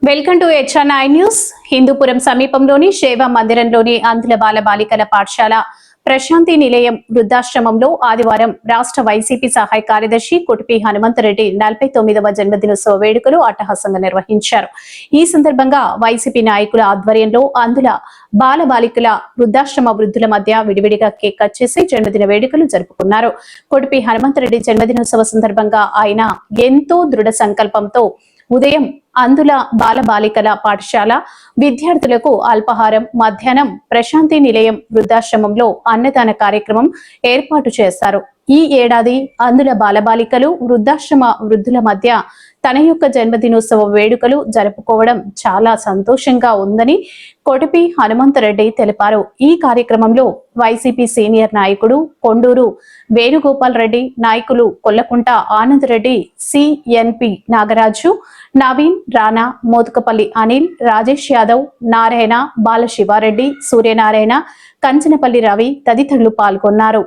Welcome to HRI news. Hindupuram సమీపంలోని శైవ మందిరంలోని అంధుల బాల బాలికల పాఠశాల ప్రశాంతి నిలయం వృద్ధాశ్రమంలో ఆదివారం రాష్ట్ర వైసీపీ సహాయ కార్యదర్శి కొటిపి హనుమంతరెడ్డి 49వ జన్మదినోత్సవ వేడుకలు అట్టహాసంగా నిర్వహించారు. ఈ సందర్భంగా వైసీపీ నాయకుల ఆధ్వర్యంలో అంధుల బాల బాలికల వృద్ధాశ్రమ వృద్ధుల మధ్య విడివిడిగా కేక్ కట్ చేసి జన్మదిన వేడుకలు జరుపుకున్నారు. కొటిపి హనుమంతరెడ్డి జన్మదినోత్సవ సందర్భంగా ఆయన ఎంతో దృఢ సంకల్పంతో ఉదయం అంధుల బాల బాలికల పాఠశాల విద్యార్థులకు అల్పాహారం, మధ్యాహ్నం ప్రశాంతి నిలయం వృద్ధాశ్రమంలో అన్నదాన కార్యక్రమం ఏర్పాటు చేశారు. ఈ ఏడాది అంధుల బాలబాలికలు వృద్ధాశ్రమ వృద్ధుల మధ్య తన యొక్క జన్మదినోత్సవ వేడుకలు జరుపుకోవడం చాలా సంతోషంగా ఉందని కొటిపి హనుమంతరెడ్డి తెలిపారు. ఈ కార్యక్రమంలో వైసీపీ సీనియర్ నాయకుడు కొండూరు వేణుగోపాల్ రెడ్డి, నాయకులు కొల్లకుంట ఆనంద్ రెడ్డి, సిఎన్పి నాగరాజు, నవీన్, రాణా, మోతుకపల్లి అనిల్, రాజేష్ యాదవ్, నారాయణ, బాలశివారెడ్డి, సూర్యనారాయణ, కంచనపల్లి రవి తదితరులు పాల్గొన్నారు.